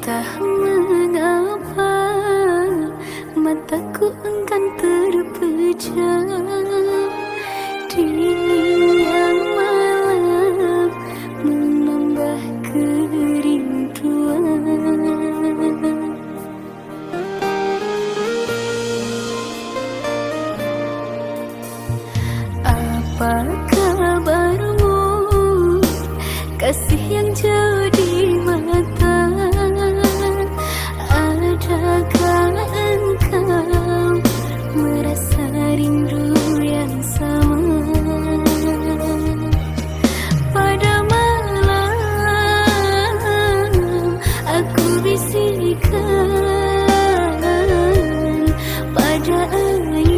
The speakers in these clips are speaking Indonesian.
Entah mengapa mataku enggan terpejam, dinginnya malam menambah kerinduan. Apa kabarmu, kasih yang jauh di mata? Adakah engkau merasa rindu yang sama? Pada malam aku bisikkan, pada angin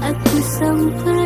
aku sampaikan.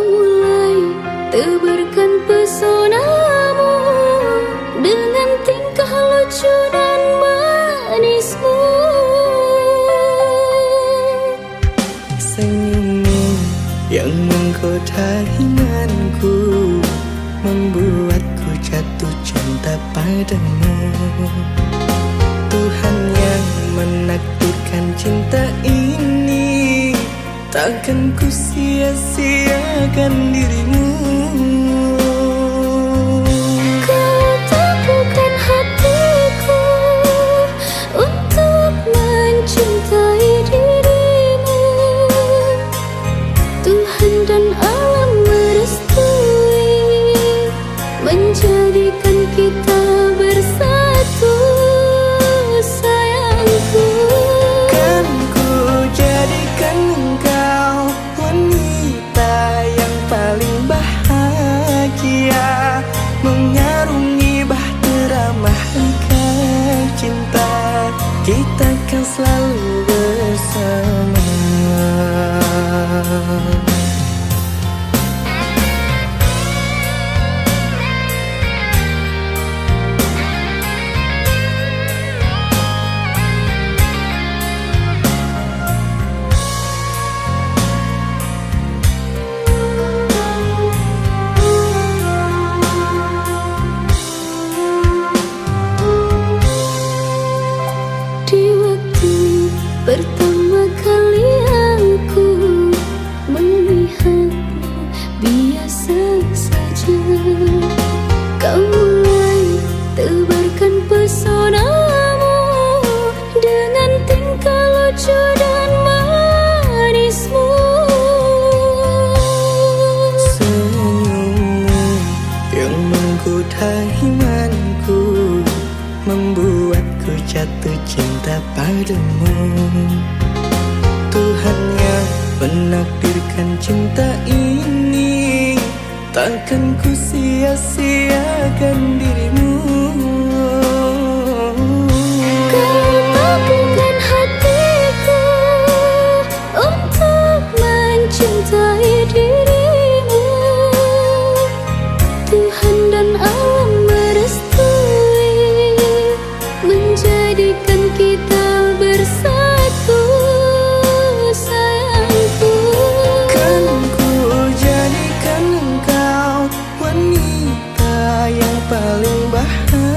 mulai tebarkan pesonamu dengan tingkah lucu dan manismu. Senyummu yang menggoda imanku membuatku jatuh cinta padamu. Tuhan yang menakdirkan cinta ini, takkan ku sia-siakan dirimu. Kau teguhkan hatiku untuk mencintai dirimu. Tuhan dan alam merestui menjadikan kita bersatu, sayangku. Kan ku jadikan engkau wanita yang paling bahagia, mengarungi bahtera mahligai cinta, kita kan selalu bersama. Pertama kali aku melihatmu biasa saja. Kau mulai tebarkan pesonamu dengan tingkah lucu dan manismu. Senyummu yang menggoda imanku membuatku jatuh cinta padamu. Tuhan yang menakdirkan cinta ini, takkan ku sia-siakan dirimu. Kau teguhkan hatiku untuk mencintai dirimu. Tuhan dan alam merestui menjadikan kita bersatu, sayangku. Kan ku jadikan engkau wanita yang paling bahagia,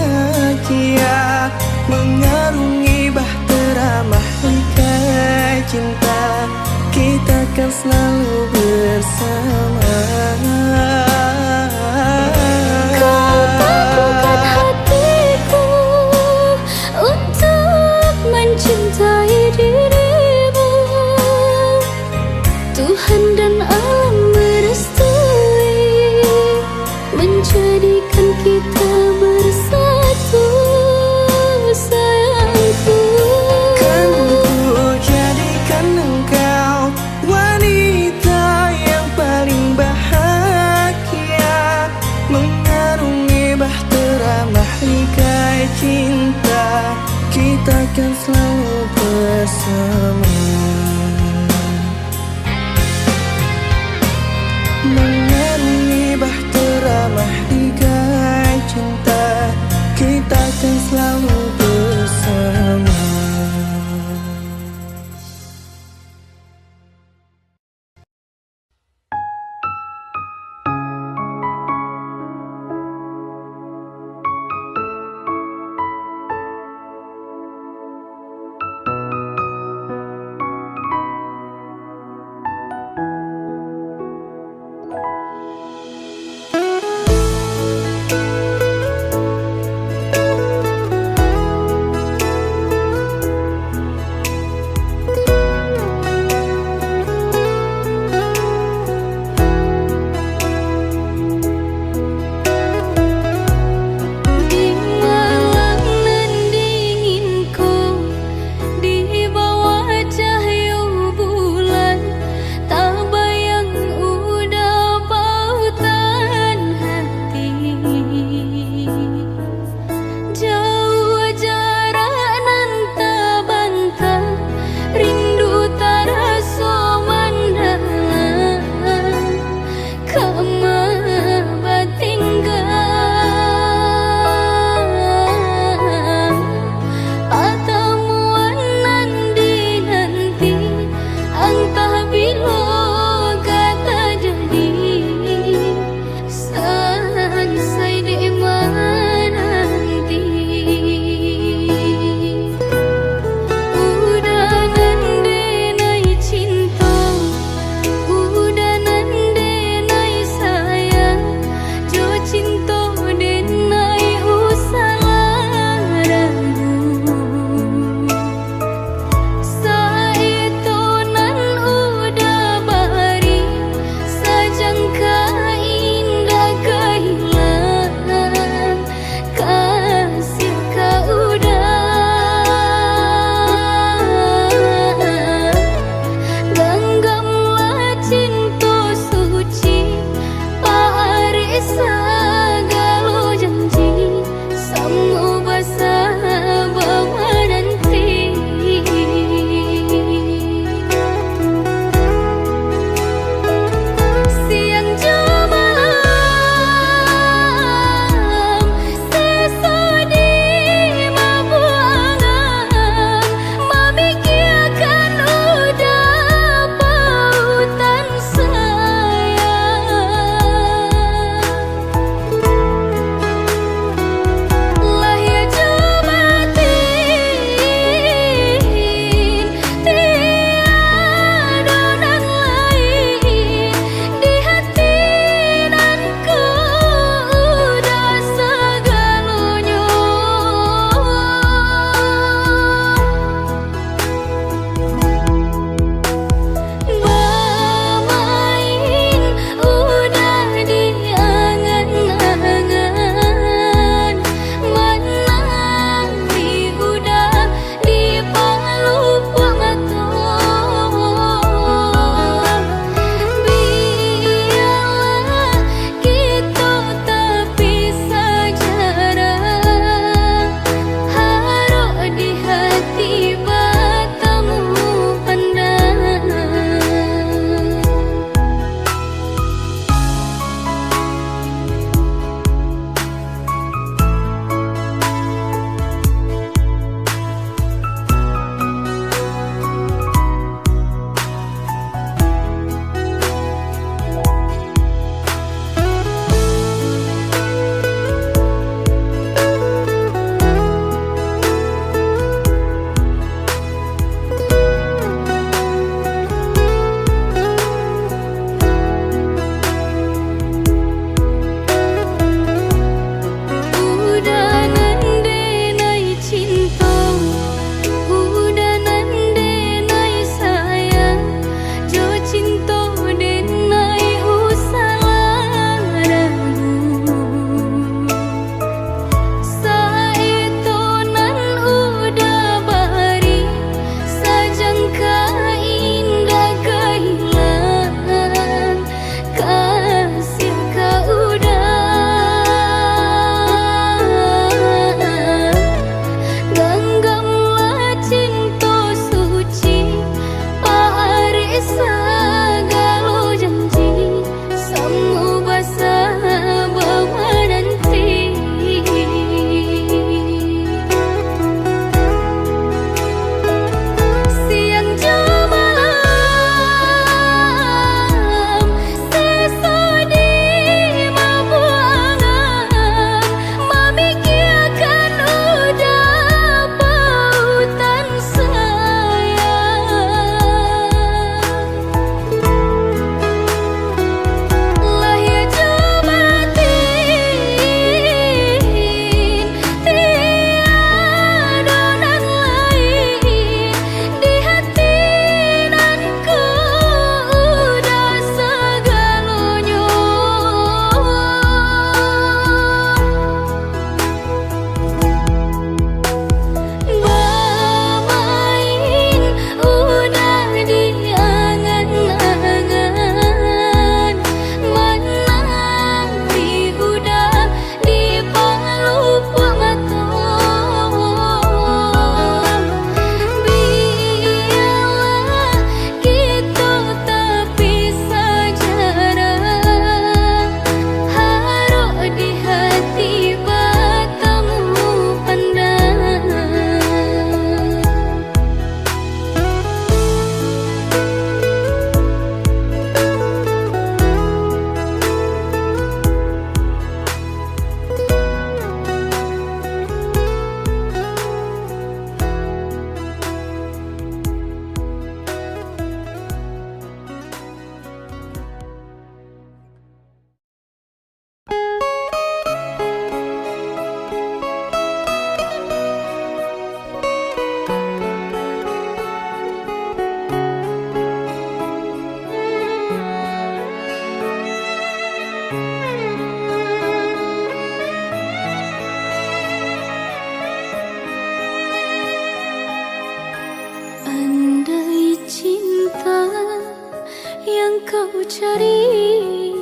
kau cari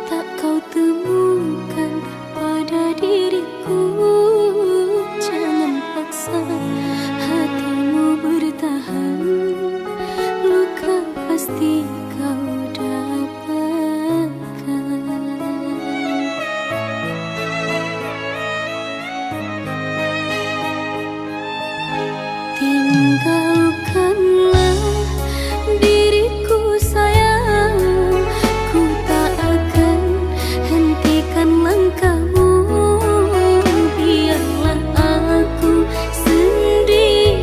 tak kau temukan pada diriku. Jangan paksa hatimu bertahan, luka pasti kau dapatkan. Tinggalkanlah diriku sayang, ku tak akan hentikan langkahmu. Biarlah aku sendiri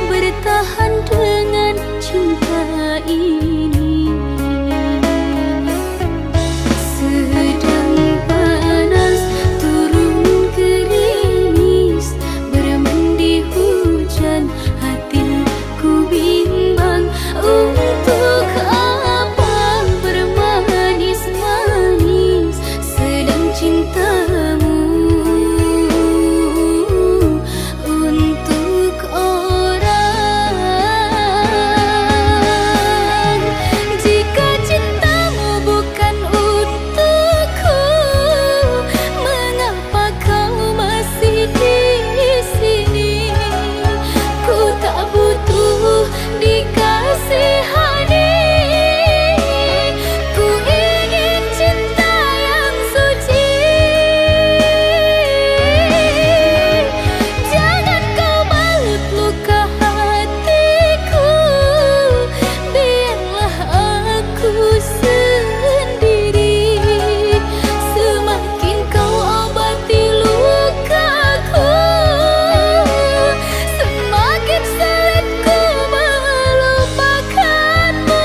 bertahan dengan cinta ini. Sedang panas turun gerimis, bermandi hujan, hatiku bimbang. Untuk apa bermanis-manis sedang cintamu untuk orang. Jika cintamu bukan untukku, mengapa kau masih di sini? Ku tak butuh dikasihani, ku ingin cinta yang suci. Jangan kau balut luka hatiku, biarlah aku sendiri. Semakin kau obati lukaku, semakin sulit ku melupakanmu.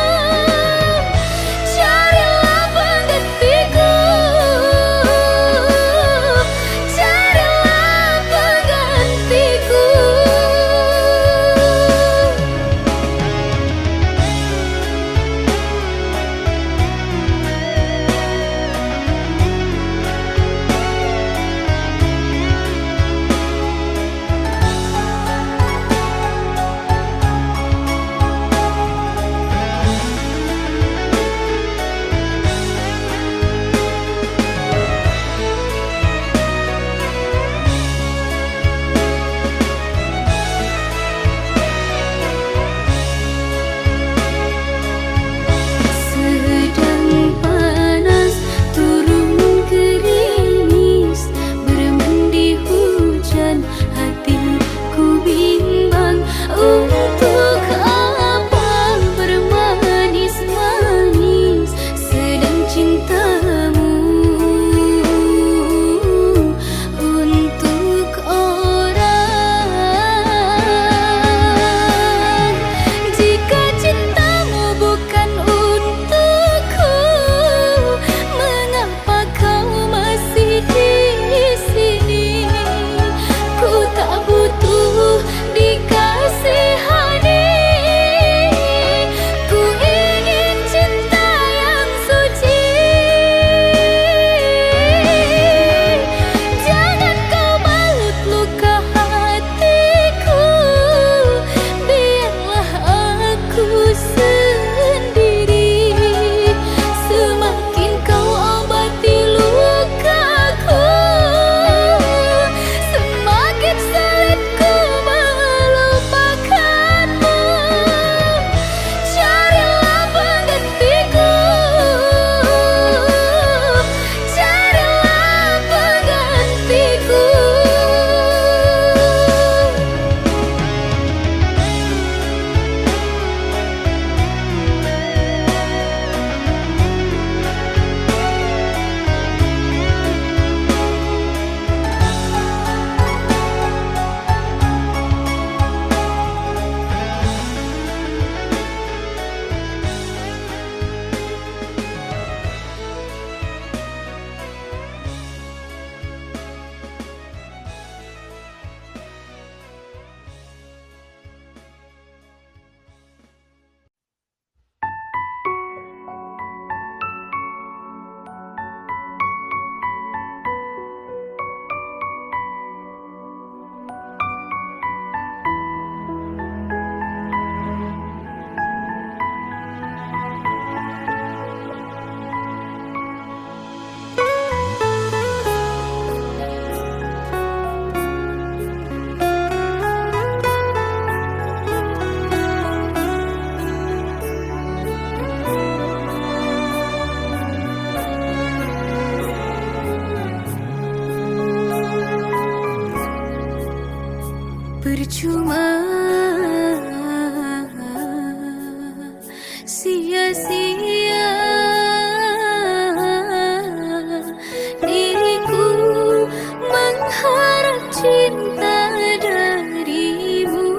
Carilah penggantiku, carilah penggantiku. Sedang panas turun gerimis, bermandi hujan, hatiku bimbang. Untuk apa bermanis-manis sedang cintamu untuk orang. Jika cintamu bukan untukku, mengapa kau masih di sini? Ku tak butuh dikasihani, ku ingin cinta yang suci. percuma, sia-sia diriku mengharap cinta darimu.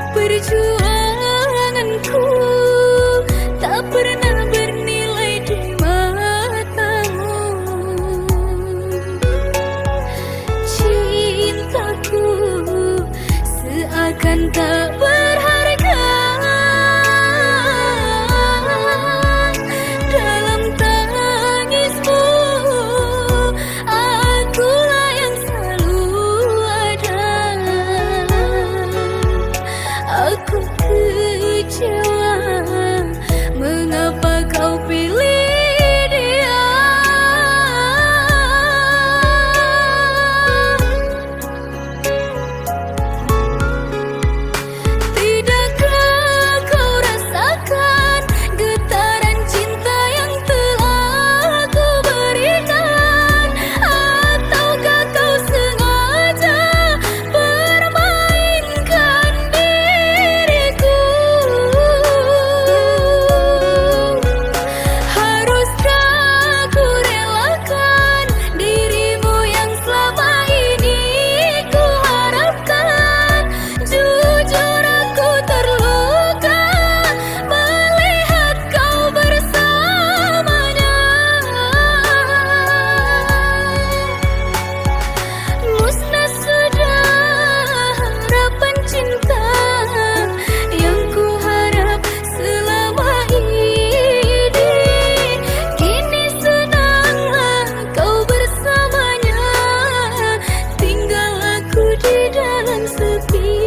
Perjuanganku tak pernah bernilai di matamu. Cintaku seakan tak berharga dalam tangismu. Akulah yang selalu ada. Aku kecewa, mengapa kau pilih dia? Tidakkah kau rasakan getaran cinta yang telah aku berikan? Ataukah kau sengaja permainkan diriku? Haruskah ku relakan dirimu yang selama ini ku harapkan? Jujur aku terluka melihat kau bersamanya. Musnah sudah harapan cinta yang ku harap selama ini. Kini senanglah kau bersamanya, tinggal aku di dalam sepi.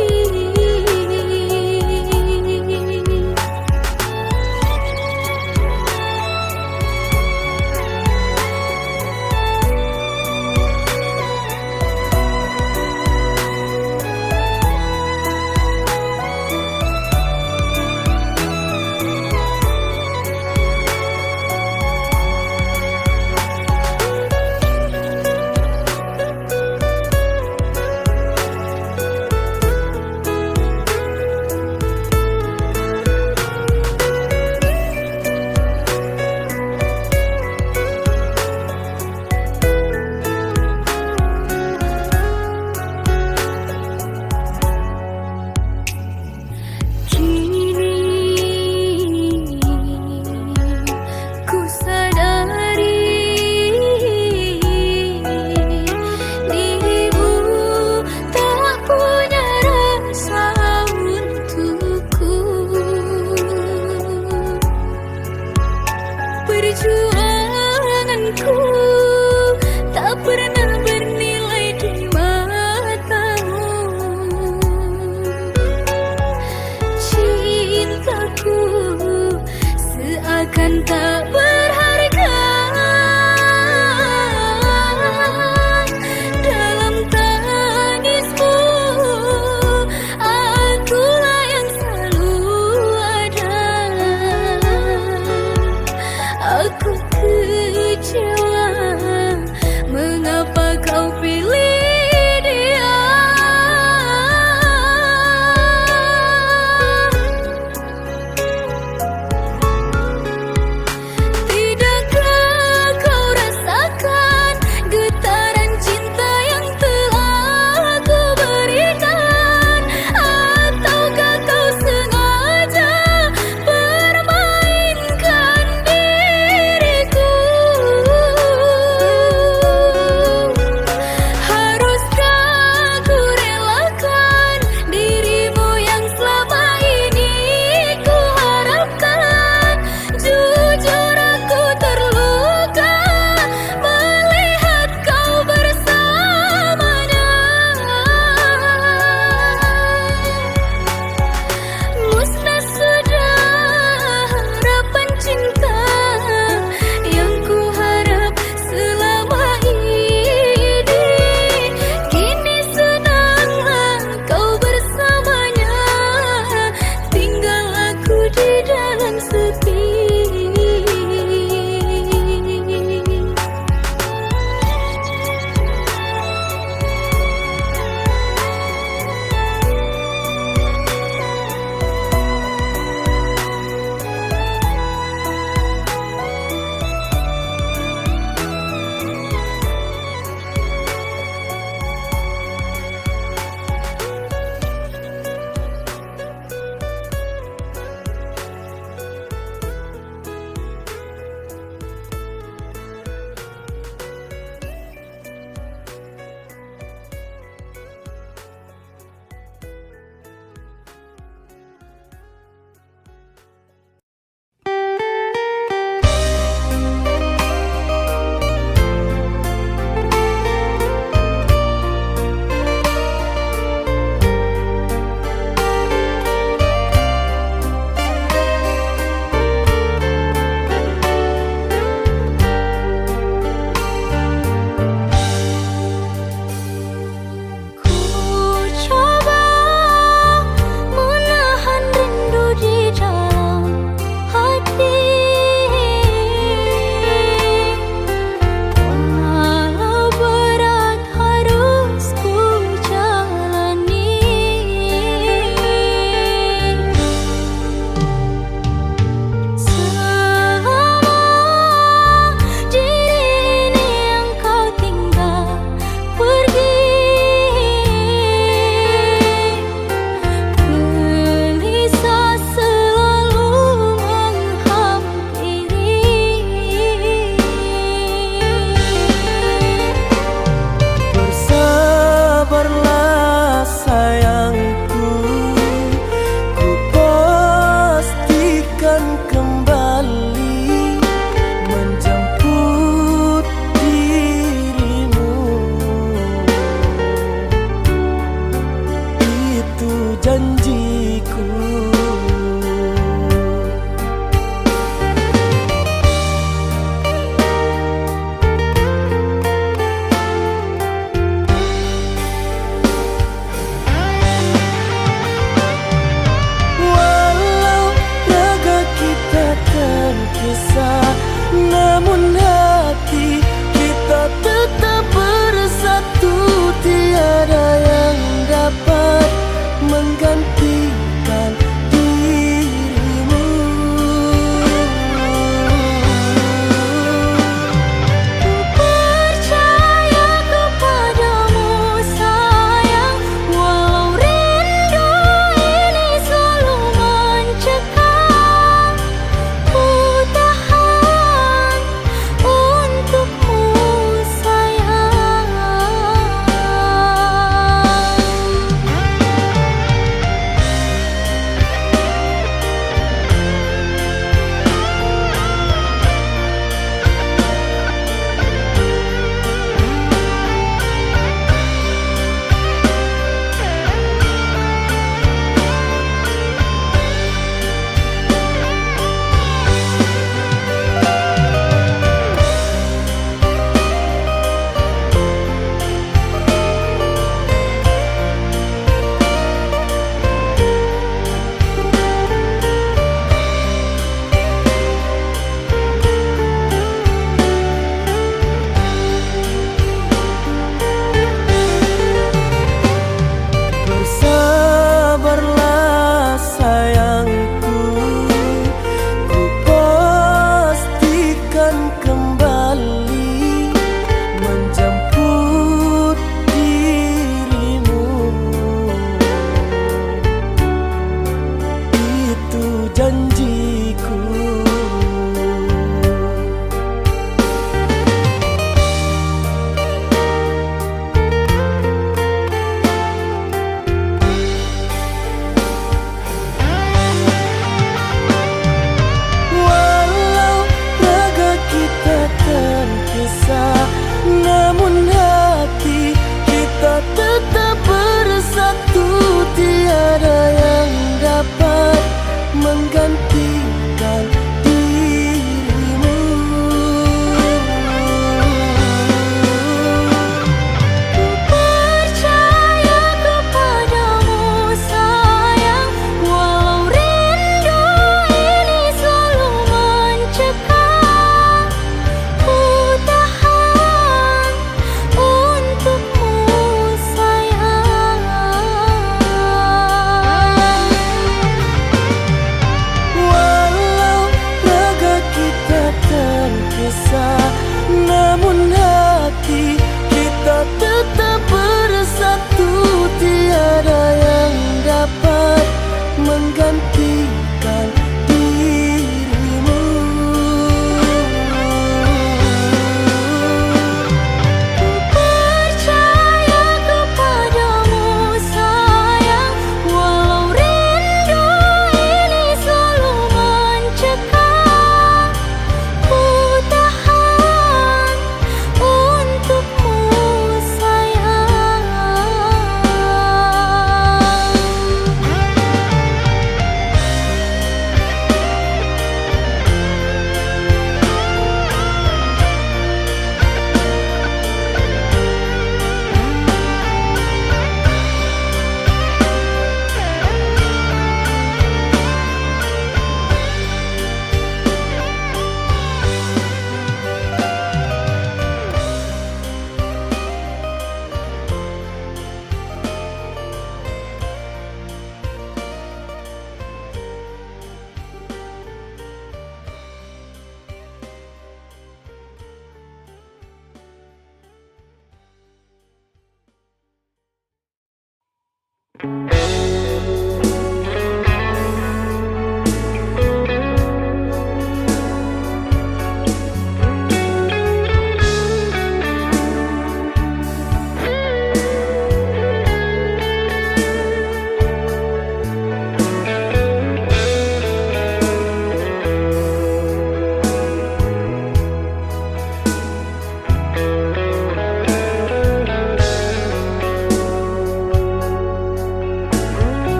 Ku sadari dirimu tak punya rasa untukku. Perjuanganku tak pernah bernilai di matamu. Cintaku seakan tak berharga dalam tangismu. Akulah yang selalu ada. Aku kecewa, mengapa kau pilih dia?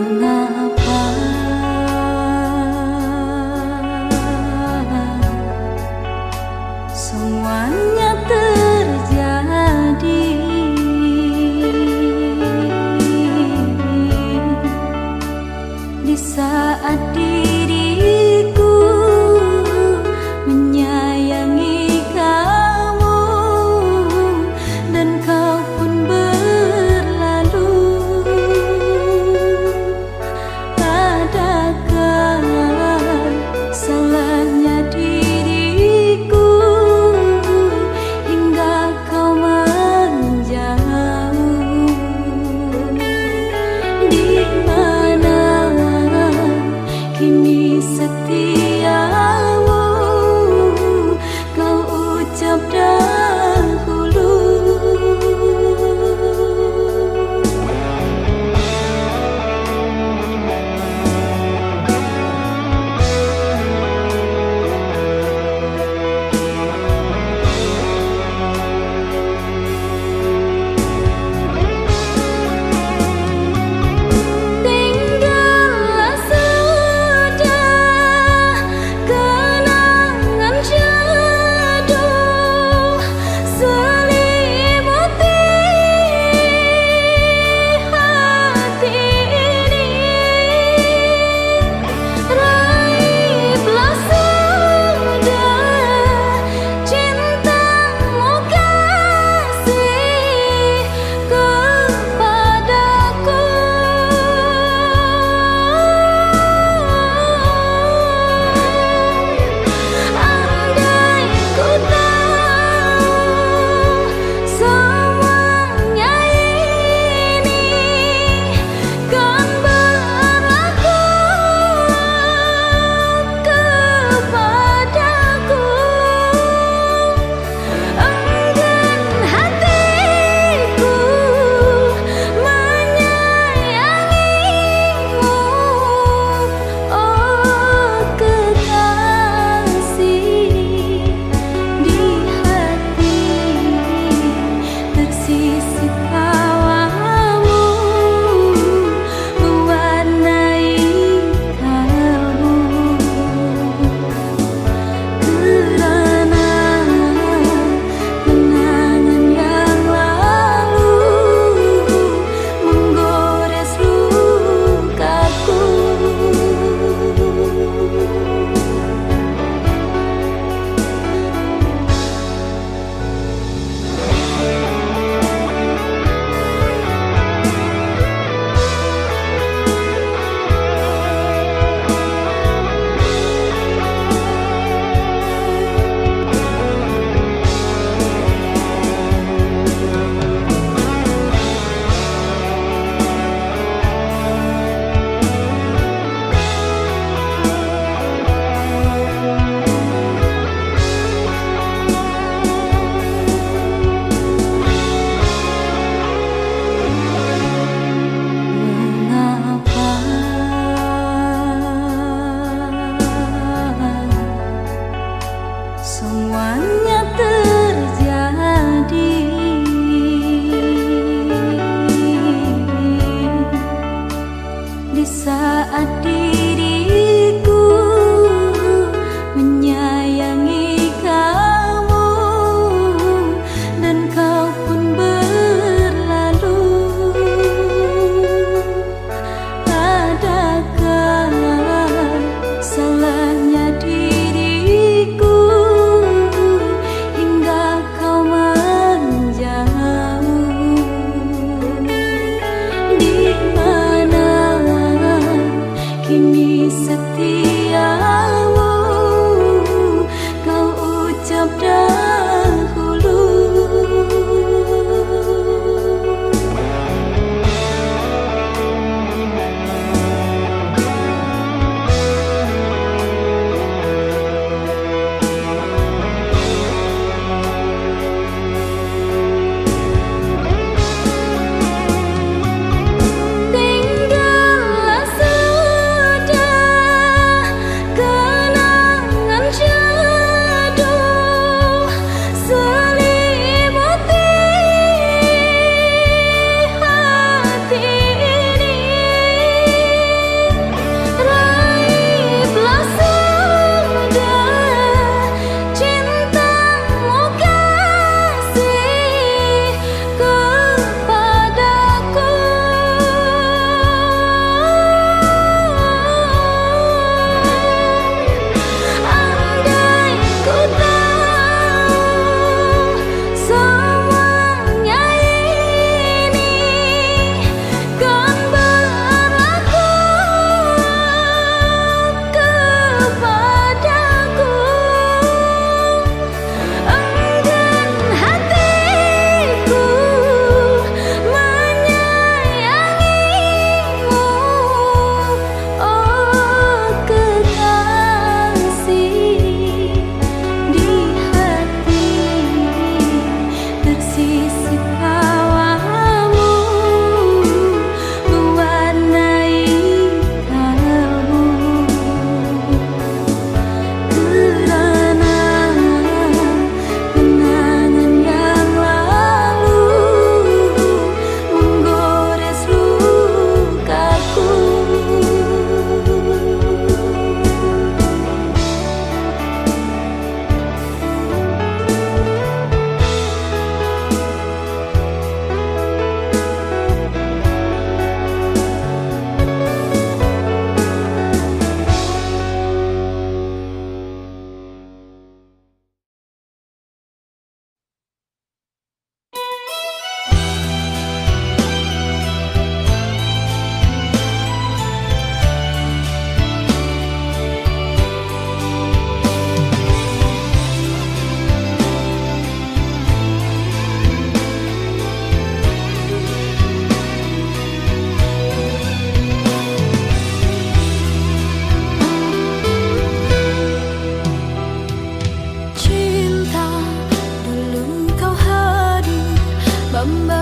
mengapa semuanya terjadi di saat diriku menyayangi kamu dan kau pun berlalu.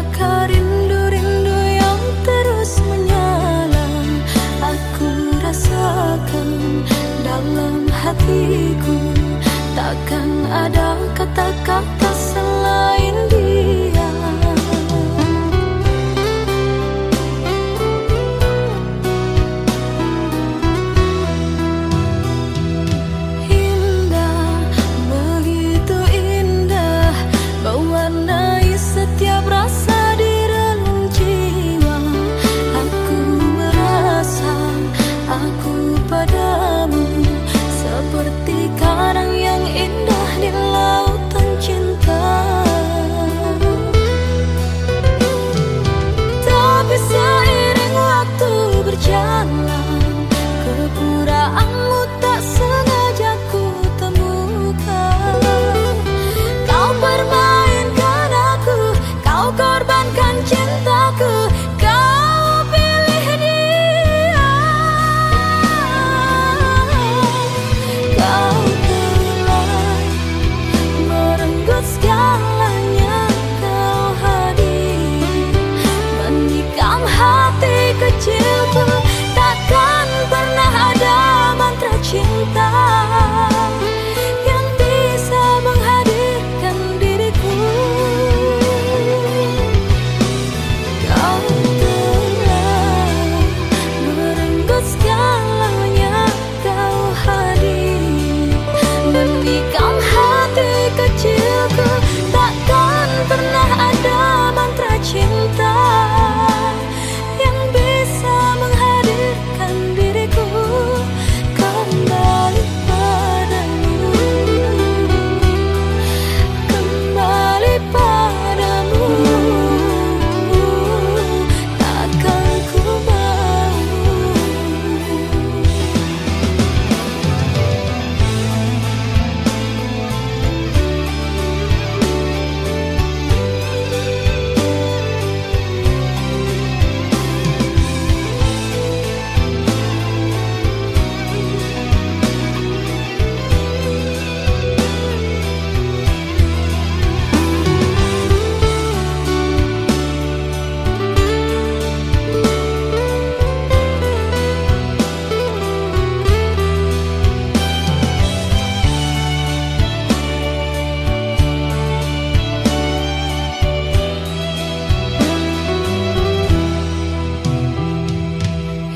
membakar rindu-rindu yang terus menyala. Aku rasakan dalam hatiku, takkan ada kata-kata selain dia. Indah, begitu indah, mewarnai setiap rasa di relung jiwa. Aku merasa aku padamu seperti karang yang indah di lautan cinta. Tapi seiring waktu berjalan, kepuraanmu tak sengaja ku temukan. Kau permainkan aku, kau korbankan cintaku, kau pilih dia. Kau telah merenggut segalanya, kau hadir menikam hati kecilku. Takkan pernah ada mantra cinta yang bisa menghadirkan diriku. Kau telah merenggut segalanya, kau hadir menikam hati kecilku. Takkan pernah ada mantra cinta yang bisa menghadirkan diriku kembali padamu, kembali padamu. Takkan ku mau.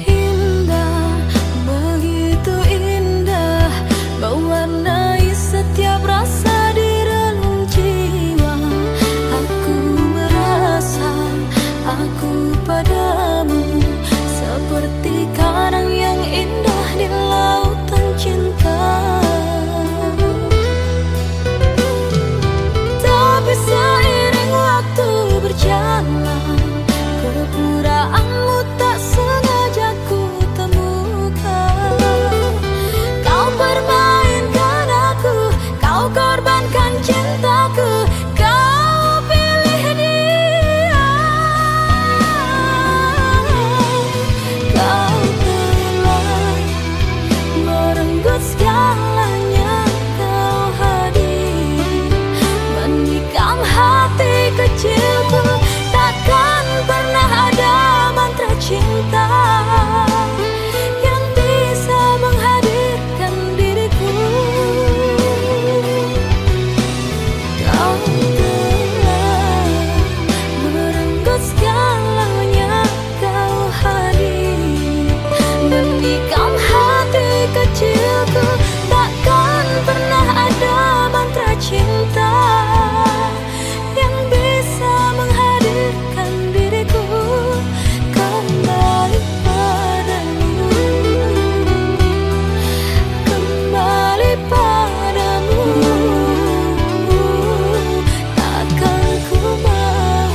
Indah, begitu indah, mewarnai setiap rasa di relung jiwa. Aku merasa aku padamu seperti karang yang indah di lautan cinta. Tapi seiring waktu berjalan, kepuraanmu tak sengaja ku temukan. Kau permainkan aku, kau korbankan cintaku, kau pilih dia. Kau telah merenggut segalanya, kau hadir menikam hati kecilku. Takkan pernah ada mantra cinta yang bisa menghadirkan diriku. Kau telah merenggut segalanya, kau hadir menikam hati kecilku. Takkan pernah ada mantra cinta yang bisa menghadirkan diriku kembali padamu, kembali padamu. Takkan ku mau.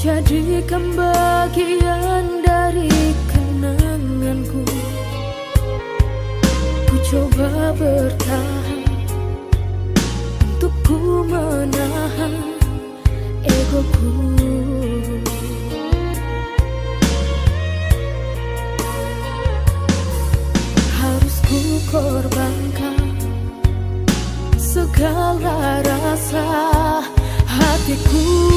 jadikan bagian dari kenanganku. Ku coba bertahan untuk ku menahan egoku. Harus ku korbankan segala rasa hatiku.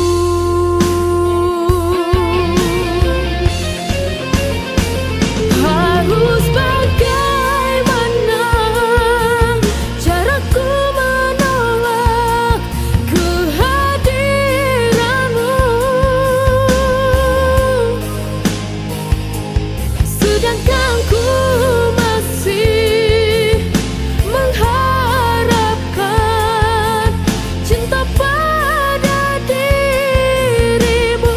Harus bagaimana caraku menolak kehadiranmu, sedangkan ku masih mengharapkan cinta pada dirimu.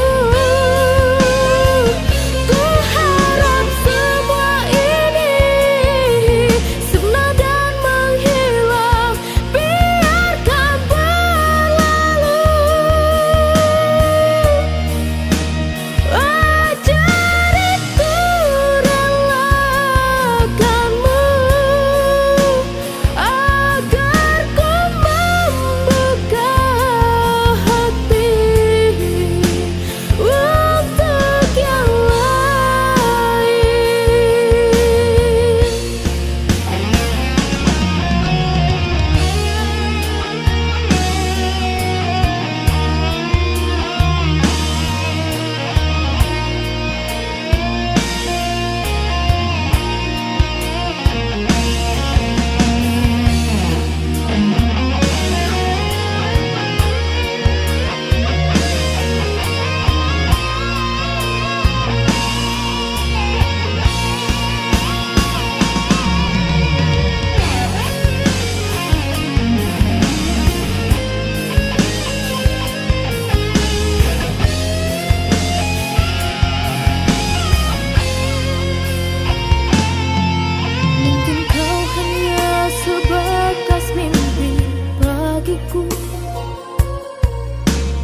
Ku harap semua ini sirna dan menghilang, biarkan berlalu. Ajariku relakanmu agar ku membuka hati untuk yang lain. Mungkin kau hanya sebatas mimpi bagiku.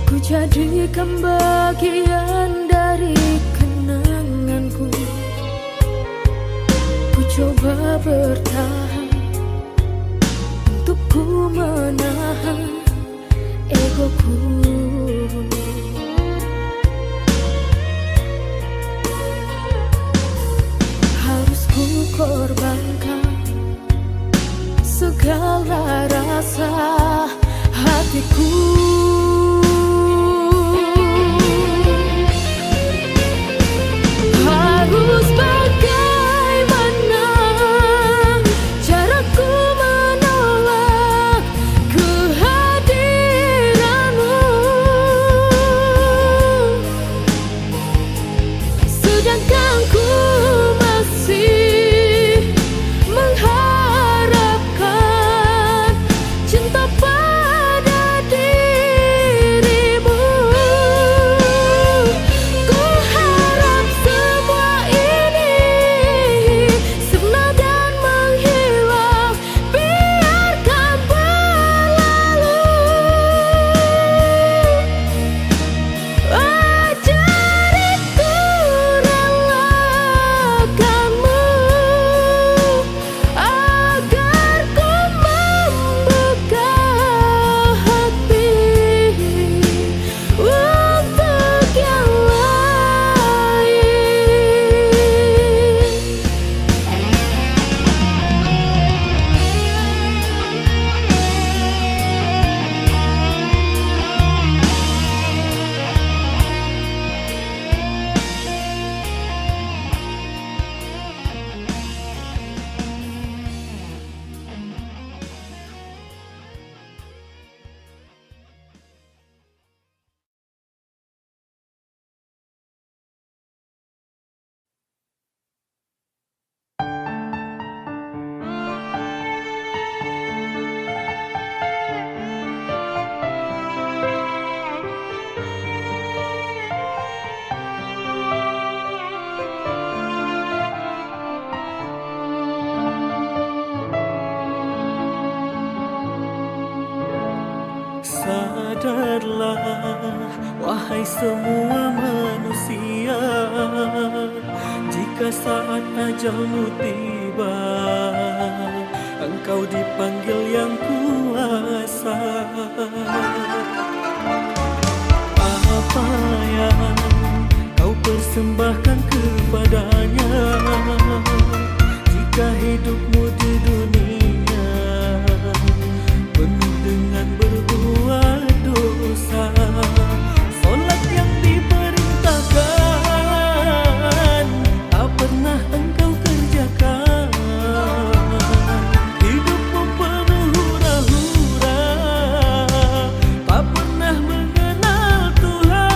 Ku jadikan bagian dari kenanganku. Ku coba bertahan untuk ku menahan egoku. Harus ku korbankan segala rasa hatiku. Harus bagaimana caraku menolak kehadiranmu, sedangkan ku masih mengharapkan cinta pada dirimu. Ku harap semua ini sirna dan menghilang, biarkan berlalu. Ajariku relakanmu agar ku membuka hati untuk yang lain. Sadarlah Wahai semua manusia, jika saat ajalmu tiba, engkau dipanggil yang kuasa. Apa yang kau persembahkan kepadanya jika hidupmu di dunia penuh dengan berbuat dosa? Solat yang diperintahkan tak pernah engkau kerjakan. Hidupmu penuh hura-hura, tak pernah mengenal Tuhan.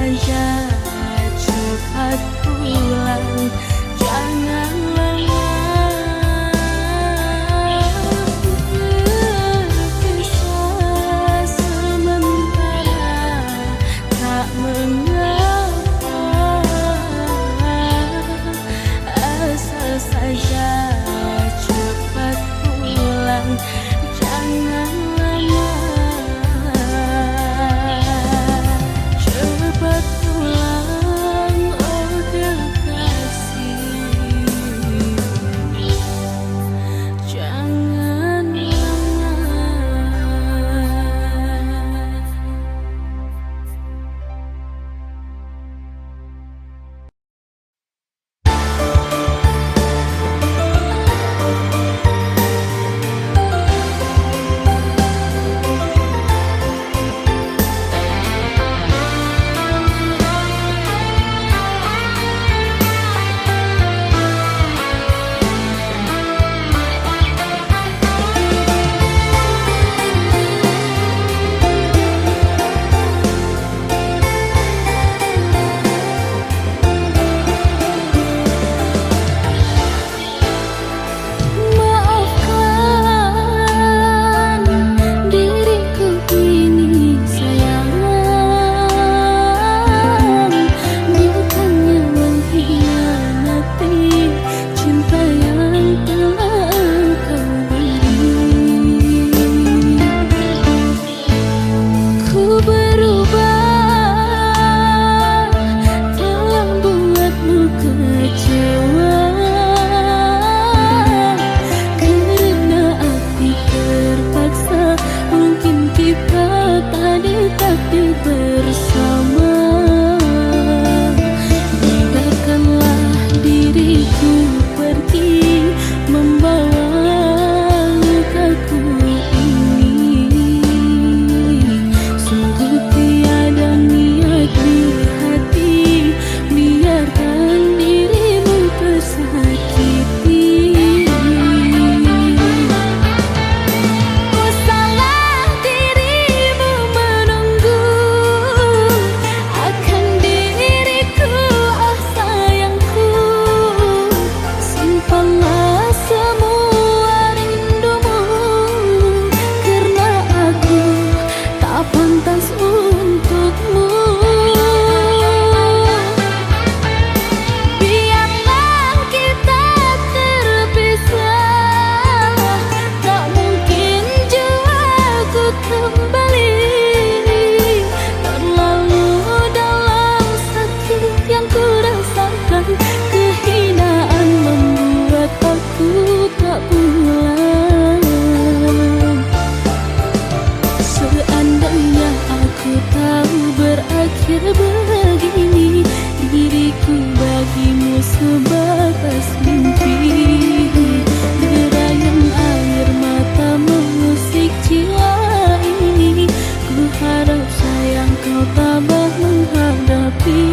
saja cepat pulang, jangan lama. Berpisah sementara tak mengapa, asal saja cepat pulang, jangan lama. Cepat pulang, oh kekasih, jangan lama. Maafkan diriku ini sayang, bukannya mengkhianati cinta yang telah engkau beri. Ku berubah telah buatmu kecewa, karena hati terpaksa. Mungkin kita tak ditakdir bersama. Biarkanlah diriku pergi membawa lukaku ini. Sungguh tiada niat di hati, biarkan dirimu tersakiti. Ku salah dirimu menunggu akan diriku, oh sayangku. Simpanlah semua rindumu, karena aku tak pantas untukmu. Biarlah kita terpisah, tak mungkin jua ku kembali. Terlalu dalam sakit yang ku rasakan, kehinaan membuat aku tak pulang. Seandainya aku tahu berakhir begini, diriku bagimu sebatas mimpi. Derayan air mata mengusik jiwa ini, ku harap sayang kau tabah menghadapi.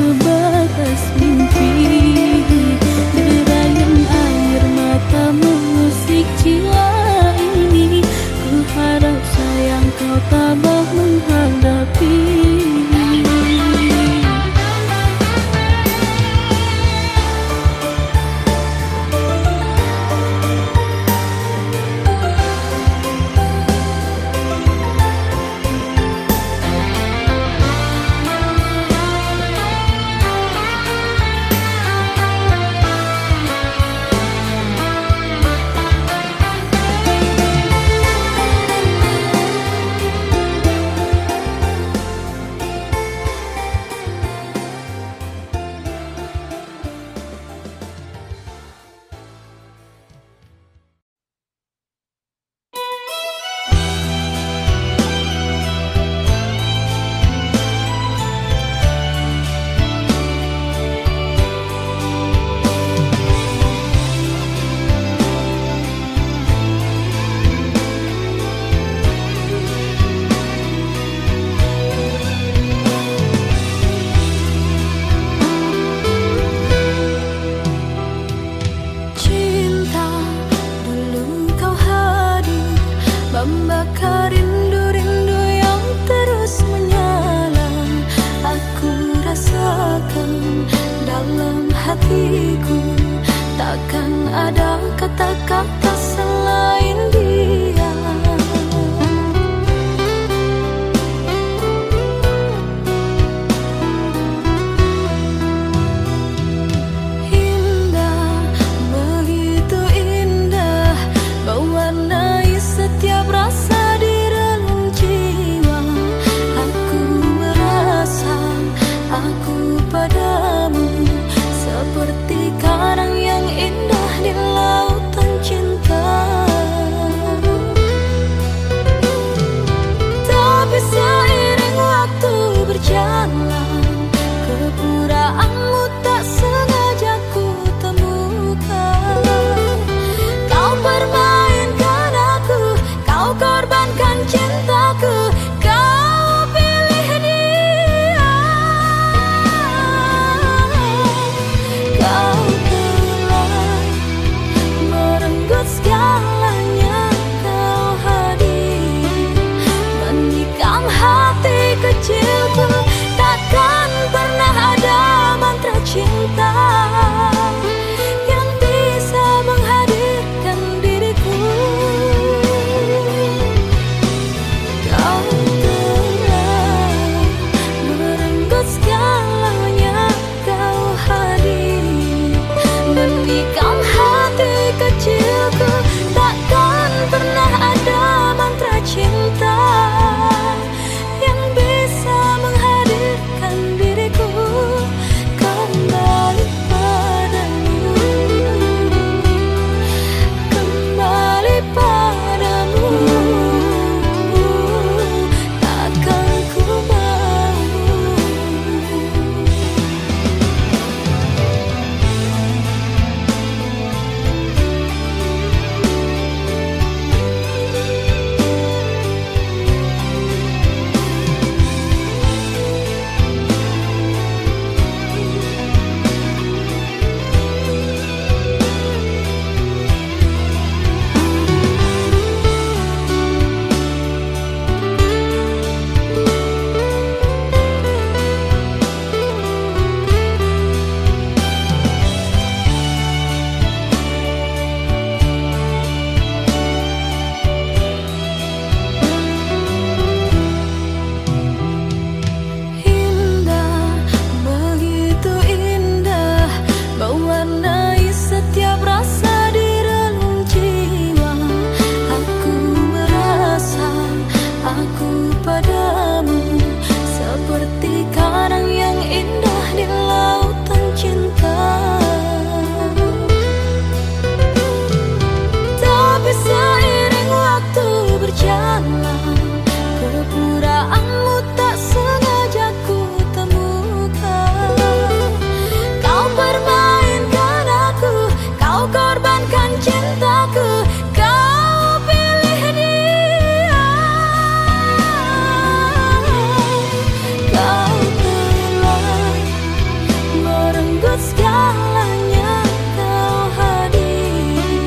sebatas mimpi. Derayan air mata mengusik jiwa ini. Ku harap sayang kau tabah menghadapi. Membakar rindu-rindu yang terus menyala. Aku rasakan dalam hatiku, takkan ada kata-kata selain dia. Indah, begitu indah, mewarnai setiap rasa di relung jiwa. Aku merasa aku padamu seperti karang yang indah di lautan cinta. Tapi seiring waktu berjalan, kepuraanmu tak sengaja ku temukan. Kau permainkan aku, kau korbankan cintaku, kau pilih dia. Kau telah merenggut segalanya, kau hadir menikam hati kecilku. Takkan pernah ada mantra merenggut segalanya kau hadir,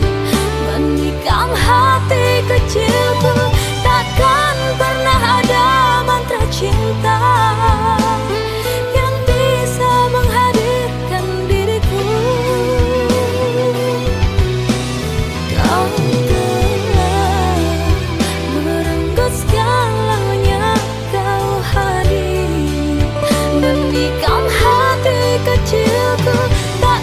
menikam hati kecilku. Takkan pernah ada mantra cinta yang bisa menghadirkan diriku. Kau telah merenggut segalanya kau hadir, menikam hati kecilku. Tak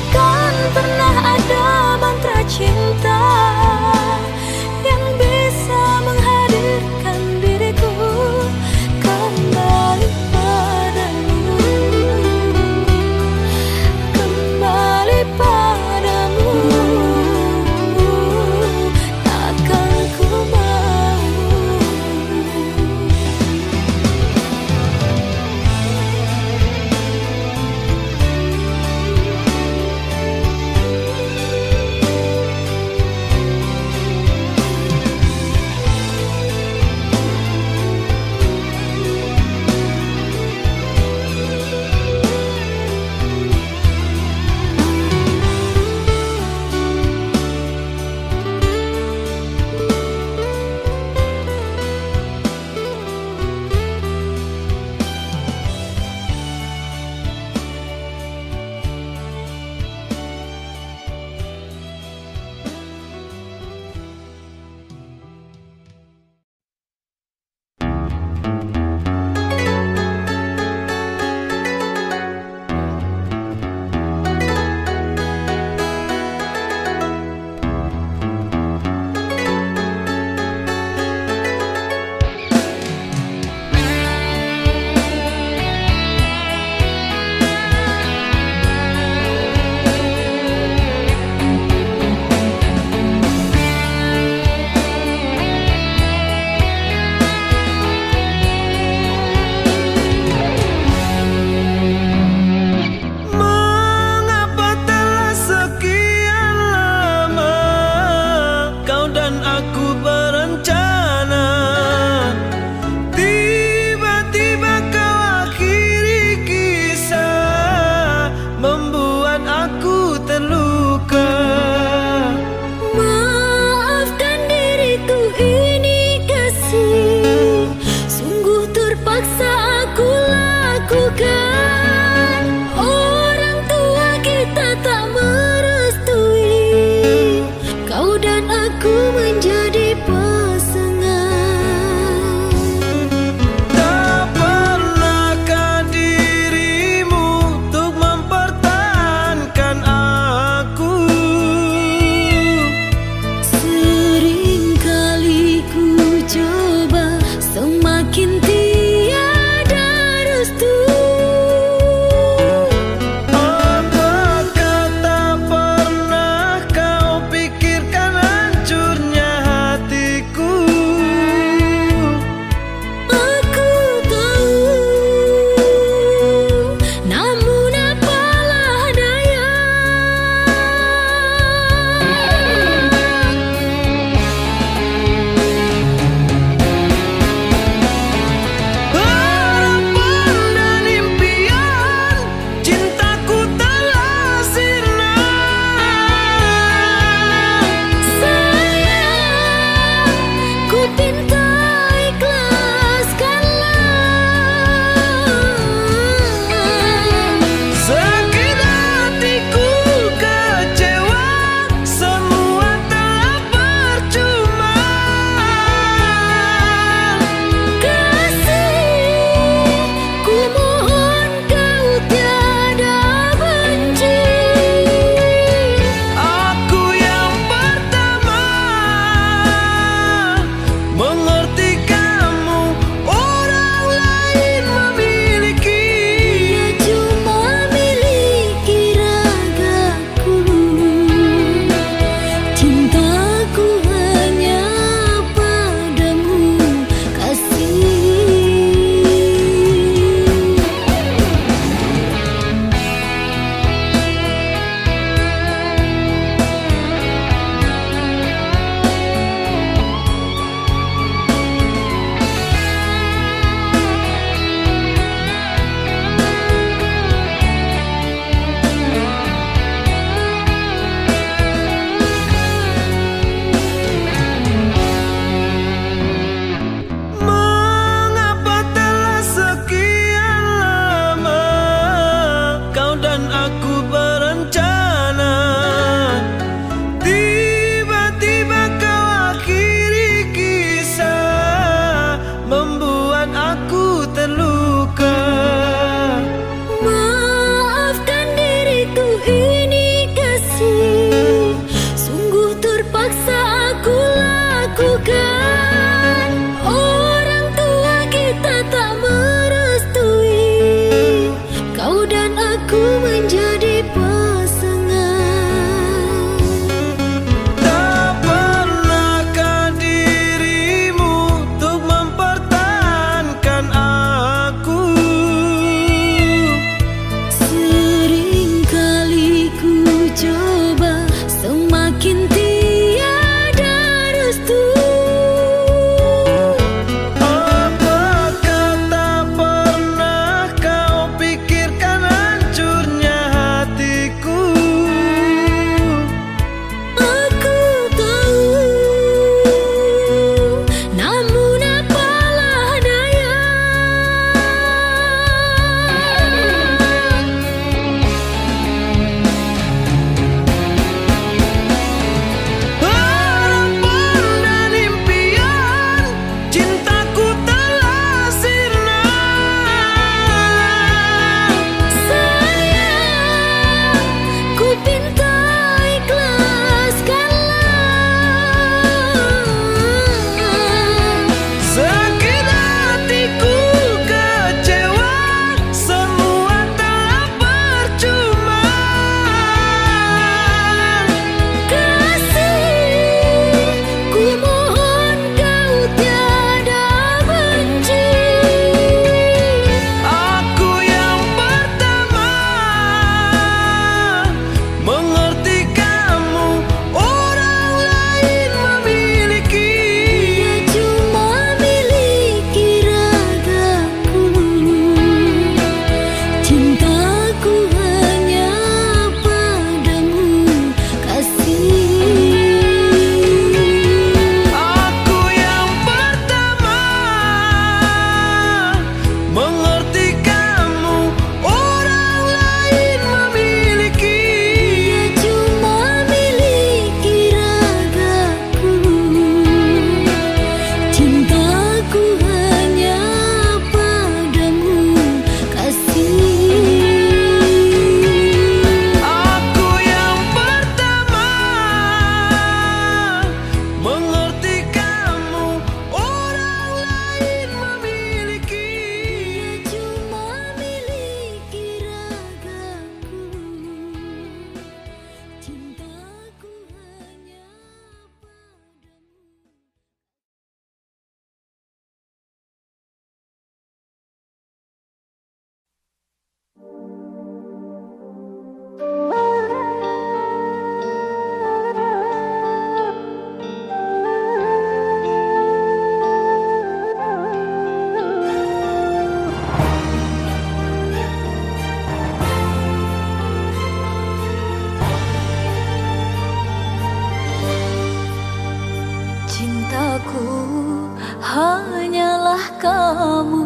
kamu,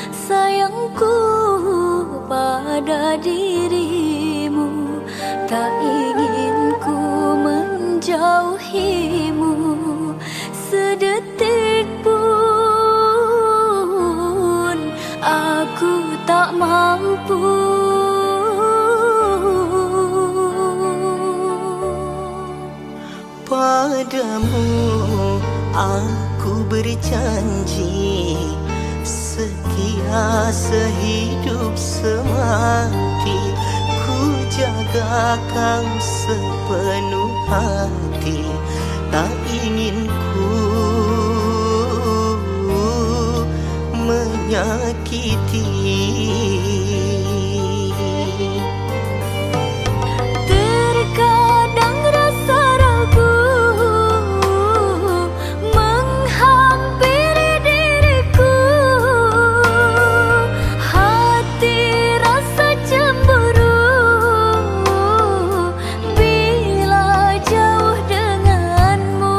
sayangku pada dirimu. Tak ingin ku menjauhimu sedetik pun, aku tak mampu. Padamu aku berjanji, setia sehidup semati, ku jaga kau sepenuh hati. Tak ingin ku menyakiti. Terkadang rasa ragu menghampiri diriku, hati rasa cemburu bila jauh denganmu.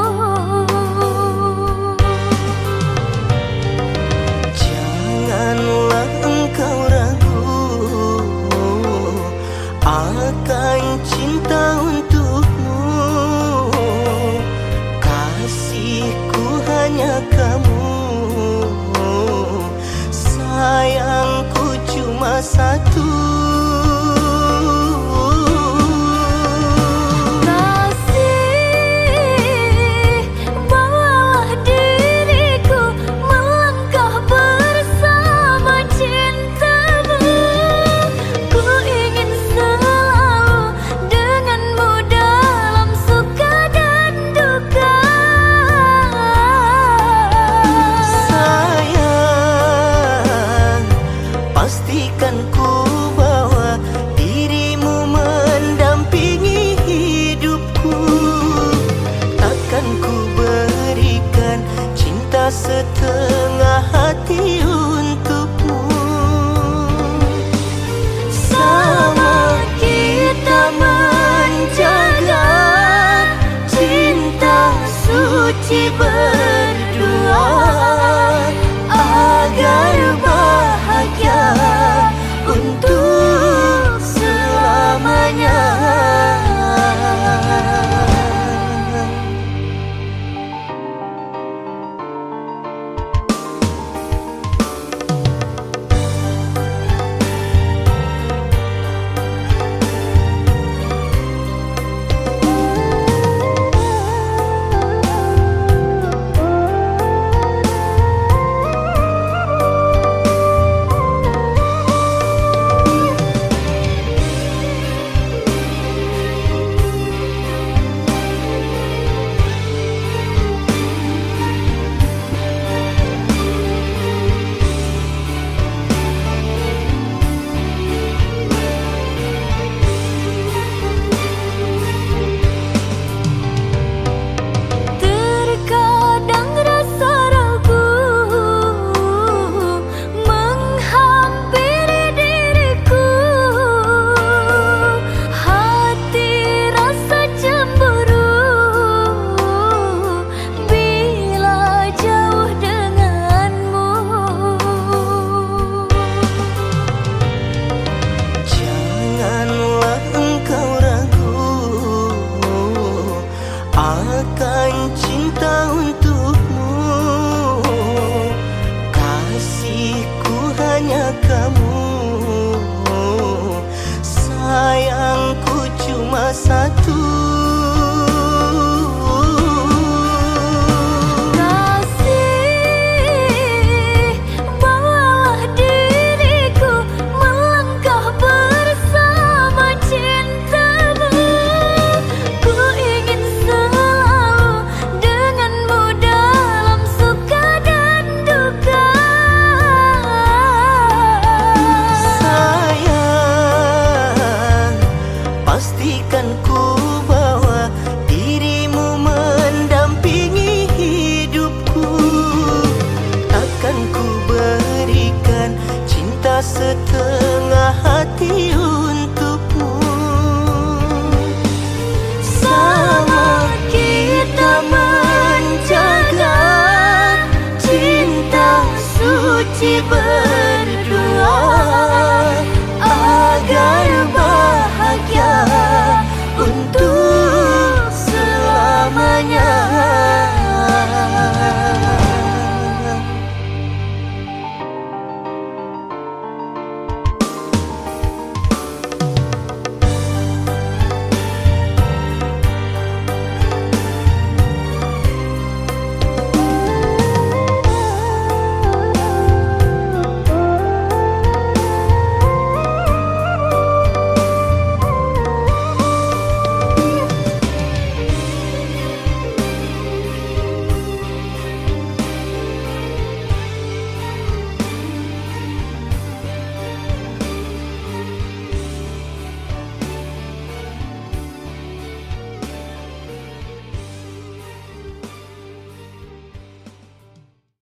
Janganlah engkau ragu akan cinta untukmu. Kasihku hanya kamu, sayangku cuma satu. Kasih, bawalah diriku melangkah bersama cintamu. Ku ingin selalu denganmu dalam suka dan duka. Sayang, pastikan ku bawa dirimu mendampingi hidupku. Takkan ku berikan cinta setengah hati untukmu. Sama kita menjaga cinta suci berdua, agar bahagia untuk selamanya. Terkadang rasa ragu menghampiri diriku, hati rasa cemburu bila jauh denganmu. Janganlah engkau ragu akan cinta untukmu. Kasihku hanya kamu, sayangku cuma satu. Kasih, bawalah diriku melangkah bersama cintamu. Ku ingin selalu denganmu dalam suka dan duka. Sayang, pastikan ku